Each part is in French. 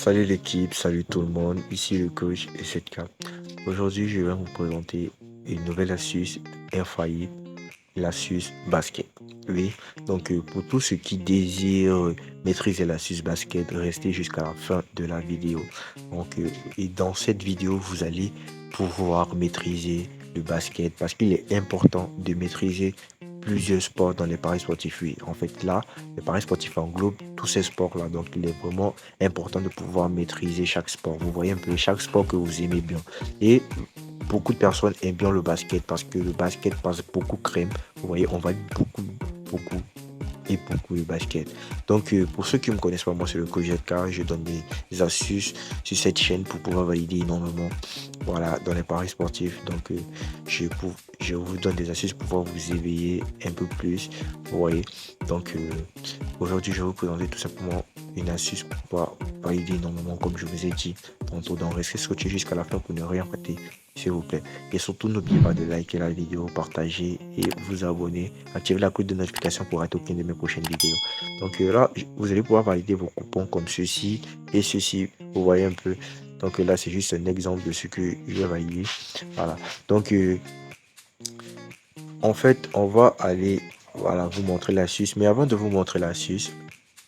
Salut l'équipe, salut tout le monde, ici le coach et cette cap. Aujourd'hui, je vais vous présenter une nouvelle astuce infaillible, l'astuce basket. Oui, donc pour tous ceux qui désirent maîtriser l'astuce basket, restez jusqu'à la fin de la vidéo. Et dans cette vidéo, vous allez pouvoir maîtriser le basket parce qu'il est important de maîtriser plusieurs sports dans les paris sportifs. Oui, en fait, là, les paris sportifs englobent tous ces sports-là. Donc, il est vraiment important de pouvoir maîtriser chaque sport. Vous voyez un peu chaque sport que vous aimez bien. Et beaucoup de personnes aiment bien le basket parce que le basket passe beaucoup crème. Vous voyez, on va beaucoup et beaucoup le basket. Donc, pour ceux qui ne me connaissent pas, moi, c'est le coach ZK. Je donne des astuces sur cette chaîne pour pouvoir valider énormément, voilà, dans les paris sportifs. Donc, je vous donne des astuces pour pouvoir vous éveiller un peu plus. Vous voyez. Donc, aujourd'hui, je vais vous présenter tout simplement une astuce pour pouvoir valider énormément, comme je vous ai dit tantôt. Donc, restez scotché jusqu'à la fin pour ne rien rater, s'il vous plaît. Et surtout, n'oubliez pas de liker la vidéo, partager et vous abonner. Activez la cloche de notification pour rater aucune de mes prochaines vidéos. Donc là, vous allez pouvoir valider vos coupons comme ceci et ceci. Vous voyez un peu. Donc là, c'est juste un exemple de ce que je vais valider. Voilà. Donc, en fait, on va aller, voilà, vous montrer l'astuce. Mais avant de vous montrer l'astuce,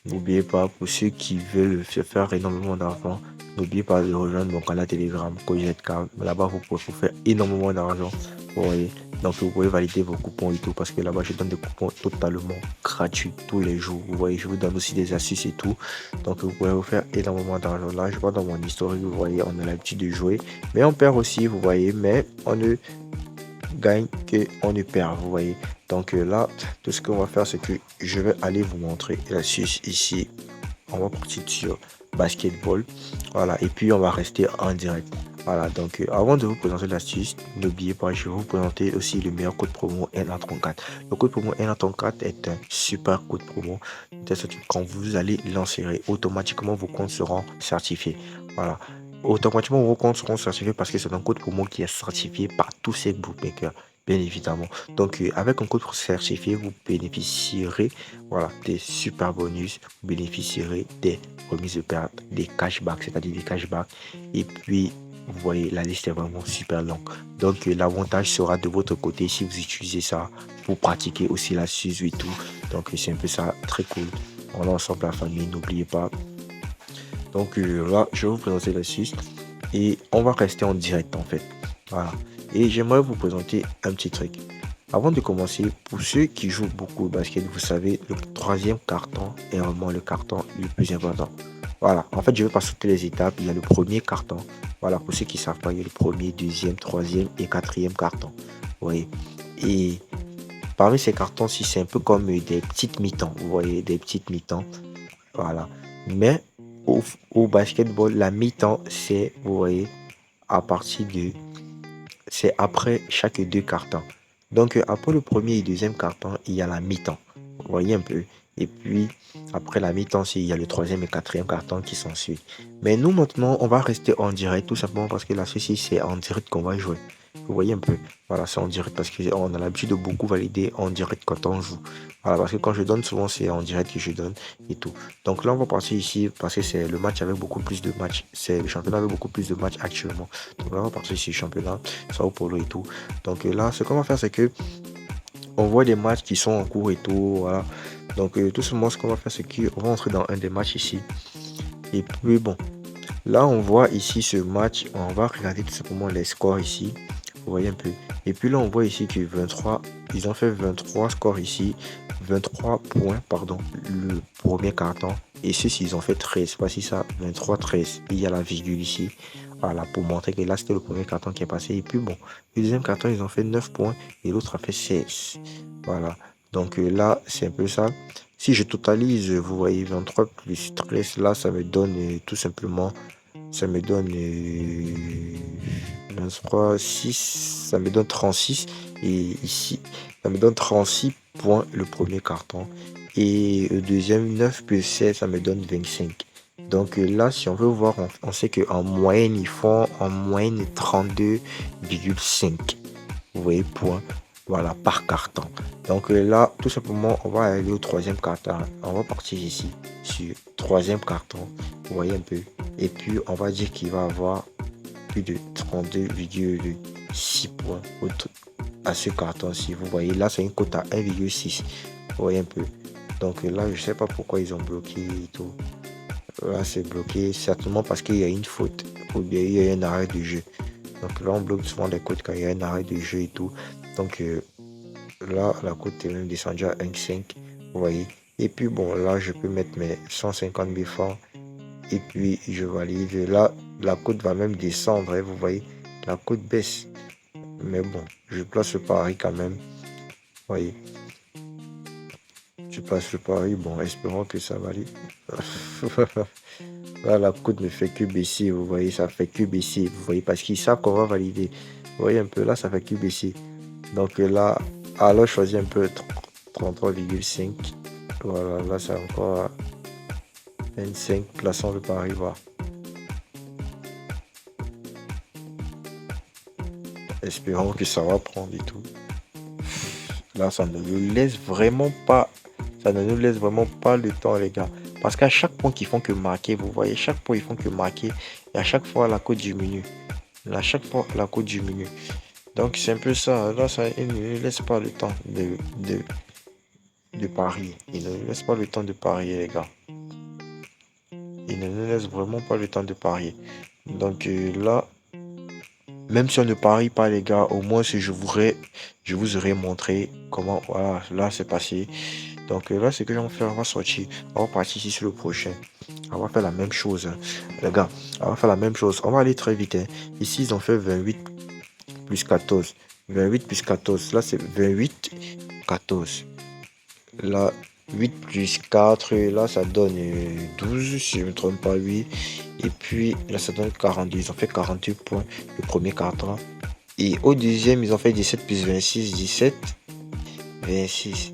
n'oubliez pas, pour ceux qui veulent se faire énormément d'argent, n'oubliez pas de rejoindre mon canal Telegram, CoJetK. Là-bas, vous pouvez vous faire énormément d'argent. Vous voyez. Donc, vous pouvez valider vos coupons et tout, parce que là-bas, je donne des coupons totalement gratuits tous les jours. Vous voyez, je vous donne aussi des astuces et tout. Donc, vous pouvez vous faire énormément d'argent. Là, je vois dans mon historique, vous voyez, on a l'habitude de jouer. Mais on perd aussi, vous voyez, mais on ne gagne que on ne perd, vous voyez. Donc là, tout ce qu'on va faire, c'est que je vais aller vous montrer l'astuce ici. On va partir sur basketball, voilà, et puis on va rester en direct. Voilà, donc avant de vous présenter l'astuce, n'oubliez pas, je vais vous présenter aussi le meilleur code promo NA34. Le code promo NA34 est un super code promo. Quand vous allez l'insérer, automatiquement vos comptes seront certifiés. Voilà, automatiquement vos comptes seront certifiés parce que c'est un code promo qui est certifié par tous ces bookmakers, bien évidemment. Donc avec un code certifié, vous bénéficierez, voilà, des super bonus, vous bénéficierez des remises de perte, des cashbacks, c'est-à-dire des cashbacks. Et puis, vous voyez, la liste est vraiment super longue. Donc, l'avantage sera de votre côté si vous utilisez ça pour pratiquer aussi la suze et tout. Donc, c'est un peu ça, très cool. On est ensemble, la famille, n'oubliez pas. Donc, là, je vais vous présenter la suze et on va rester en direct en fait. Voilà. Et j'aimerais vous présenter un petit truc. Avant de commencer, pour ceux qui jouent beaucoup au basket, vous savez, le troisième carton est vraiment le carton le plus important. Voilà, en fait, je vais pas sauter les étapes. Il y a le premier carton. Voilà, pour ceux qui ne savent pas, il y a le premier, deuxième, troisième et quatrième carton. Oui. Et parmi ces cartons-ci, c'est un peu comme des petites mi-temps. Vous voyez, des petites mi-temps. Voilà. Mais au basketball, la mi-temps, c'est, vous voyez, à partir de c'est après chaque deux cartons. Donc, après le premier et deuxième carton, il y a la mi-temps. Vous voyez un peu. Et puis, après la mi-temps, il y a le troisième et quatrième carton qui s'ensuit. Mais nous, maintenant, on va rester en direct, tout simplement parce que là, ceci, c'est en direct qu'on va jouer. Vous voyez un peu. Voilà, c'est en direct parce qu'on a l'habitude de beaucoup valider en direct quand on joue. Voilà, parce que quand je donne, souvent, c'est en direct que je donne et tout. Donc là, on va partir ici parce que c'est le match avec beaucoup plus de matchs. C'est le championnat avec beaucoup plus de matchs actuellement. Donc là, on va partir ici, championnat, Sao Paulo et tout. Donc là, ce qu'on va faire, c'est que on voit des matchs qui sont en cours et tout. Voilà. Donc tout simplement, ce qu'on va faire, c'est qu'on va entrer dans un des matchs ici. Et puis bon, là, on voit ici ce match. On va regarder tout simplement les scores ici. Vous voyez un peu. Et puis là, on voit ici que 23, ils ont fait 23 scores ici. 23 points, pardon, le premier carton. Et ceux-ci, ils ont fait 13. Voici ça, 23, 13. Il y a la virgule ici. Voilà, pour montrer que là, c'était le premier carton qui est passé. Et puis bon, le deuxième carton, ils ont fait 9 points et l'autre a fait 16. Voilà. Donc là, c'est un peu ça. Si je totalise, vous voyez, 23 plus 13, là, ça me donne tout simplement, ça me donne 23, 6, ça me donne 36. Et ici, ça me donne 36 points le premier carton. Et le deuxième, 9 plus 16, ça me donne 25. Donc là, si on veut voir, on sait qu'en moyenne, ils font en moyenne 32,5. Vous voyez, points, voilà, par carton. Donc là, tout simplement, on va aller au troisième carton. On va partir ici sur troisième carton. Vous voyez un peu. Et puis, on va dire qu'il va avoir plus de 32,6 points à ce carton-ci. Vous voyez, là, c'est une cote à 1,6. Vous voyez un peu. Donc là, je sais pas pourquoi ils ont bloqué et tout. Là, c'est bloqué certainement parce qu'il y a une faute ou bien il y a un arrêt de jeu. Donc là, on bloque souvent les cotes quand il y a un arrêt de jeu et tout. Donc là, la cote est même descendue à 1,5. Vous voyez. Et puis bon, là, je peux mettre mes 150 000 francs. Et puis, je valide. Là, la cote va même descendre. Hein, vous voyez. La cote baisse. Mais bon, je place le pari quand même. Vous voyez. Je place le pari. Bon, espérons que ça valide. Là, la cote ne fait que baisser. Vous voyez, ça fait que baisser. Vous voyez, parce qu'ils savent qu'on va valider. Vous voyez un peu, là, ça fait que baisser. Donc là, alors, je choisis un peu 33,5. Voilà, là, c'est encore à 25. Plaçons le pari, voir. Espérons que ça va prendre et tout. Là, ça ne nous laisse vraiment pas. Ça ne nous laisse vraiment pas le temps, les gars. Parce qu'à chaque point qu'ils font que marquer, vous voyez, chaque point ils font que marquer. Et à chaque fois, la cote diminue. À chaque fois, la cote diminue. Donc, c'est un peu ça. Là, ça il ne nous laisse pas le temps de parier. Il ne nous laisse pas le temps de parier, les gars. Il ne nous laisse vraiment pas le temps de parier. Donc là, même si on ne parie pas, les gars, au moins si je vous aurais montré comment, voilà, là c'est passé. Donc là, ce que j'en faire, on va sortir, on va partir ici sur le prochain. On va faire la même chose, hein. Les gars, on va faire la même chose. On va aller très vite, hein. Ici, ils ont fait 28 plus 14. 28 plus 14, là c'est 28, 14. Là, 8 plus 4, là ça donne 12, si je ne me trompe pas, 8. Et puis là ça donne 42. Ils ont fait 48 points le premier carton. Et au deuxième, ils ont fait 17 plus 26, 17, 26.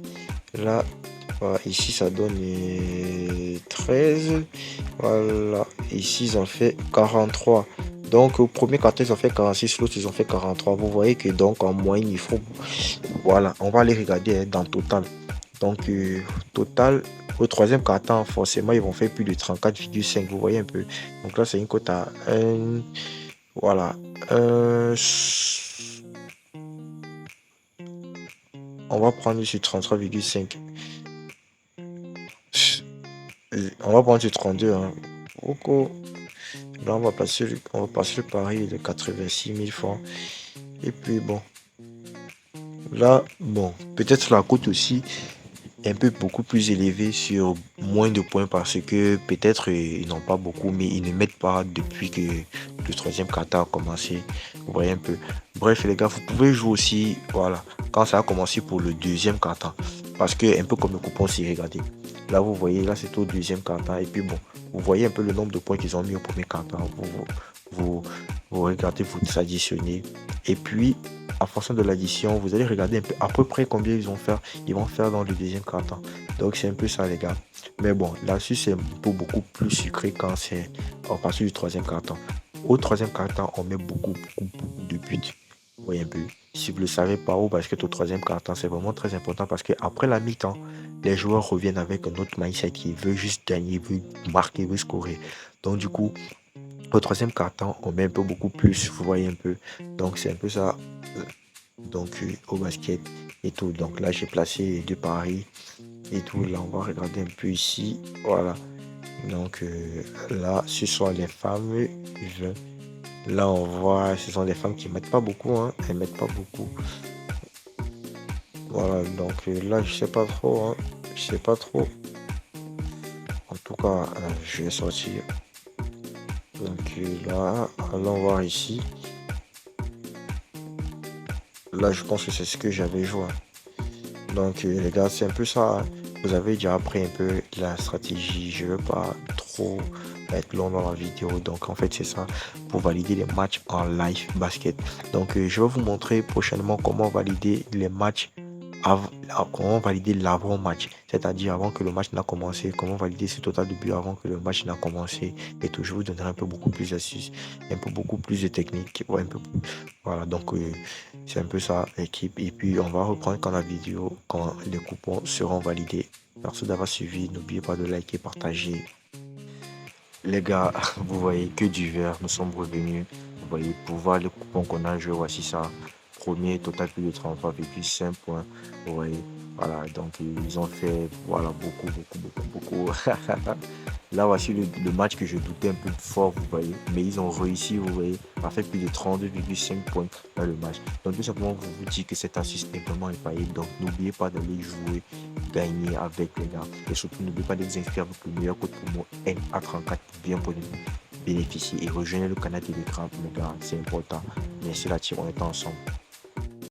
Là, voilà, ici ça donne 13. Voilà, ici ils ont fait 43. Donc au premier carton, ils ont fait 46, l'autre ils ont fait 43. Vous voyez que donc en moyenne, il faut... Voilà, on va aller regarder, hein, dans le total. Donc, total, au troisième carton, forcément, ils vont faire plus de 34,5. Vous voyez un peu. Donc là, c'est une cote à 1. Voilà. On va prendre sur 33,5. On va prendre sur 32. Hein. Là, on va passer le pari de 86 000 francs. Et puis, bon. Là, bon, peut-être la cote aussi un peu beaucoup plus élevé sur moins de points parce que peut-être ils n'ont pas beaucoup, mais ils ne mettent pas depuis que le troisième carton a commencé. Vous voyez un peu. Bref, les gars, vous pouvez jouer aussi, voilà, quand ça a commencé pour le deuxième carton. Parce que un peu comme le coupon, si regardez. Là, vous voyez, là, c'est au deuxième carton. Et puis bon, vous voyez un peu le nombre de points qu'ils ont mis au premier carton. Vous regardez, vous additionnez. Et puis, en fonction de l'addition, vous allez regarder un peu à peu près combien ils vont faire dans le deuxième carton. Donc c'est un peu ça, les gars. Mais bon, là-dessus c'est beaucoup plus sucré quand c'est à partir du troisième carton. Au troisième carton, on met beaucoup de buts. Vous voyez un peu. Si vous ne le savez pas où, parce que au troisième carton, c'est vraiment très important parce qu'après la mi-temps, les joueurs reviennent avec un autre mindset qui veut juste gagner, veut marquer, veut scorer. Donc du coup, au troisième carton, on met un peu beaucoup plus, vous voyez un peu. Donc c'est un peu ça. Donc au basket et tout. Donc là j'ai placé les deux paris et tout. Là on va regarder un peu ici. Voilà. Donc là ce sont les femmes. Là on voit ce sont des femmes qui mettent pas beaucoup, hein. Elles mettent pas beaucoup. Voilà, donc là je sais pas trop, hein. Je sais pas trop. En tout cas, je vais sortir. Donc là, allons voir ici. Là je pense que c'est ce que j'avais joué. Donc les gars, c'est un peu ça, hein. Vous avez déjà appris un peu la stratégie. Je veux pas trop être long dans la vidéo. Donc en fait c'est ça pour valider les matchs en live basket. Donc je vais vous montrer prochainement comment valider les matchs, comment valider l'avant-match. C'est-à-dire avant que le match n'a commencé, comment valider ce total de buts avant que le match n'a commencé. Et tout, je vous donnerai un peu beaucoup plus d'astuces, un peu beaucoup plus de techniques. Ouais, un peu, voilà, donc c'est un peu ça, l'équipe. Et puis, on va reprendre quand la vidéo, quand les coupons seront validés. Merci d'avoir suivi. N'oubliez pas de liker, partager. Les gars, vous voyez que du vert, nous sommes revenus. Vous voyez, pour voir le coupon qu'on a joué, voici ça. Premier, total plus de 33,5 points. Vous voyez, voilà, donc ils ont fait, voilà, beaucoup. Là, voici le match que je doutais un peu fort, vous voyez. Mais ils ont réussi, vous voyez, à faire plus de 32,5 points dans le match. Donc, tout simplement, vous dire que cette astuce est vraiment infaillible. Donc, n'oubliez pas d'aller jouer, gagner avec les gars. Et surtout, n'oubliez pas de vous inscrire avec le meilleur code promo NA34 pour bien bénéficier. Et rejoignez le canal Telegram, les gars, c'est important. Merci la team, on est ensemble.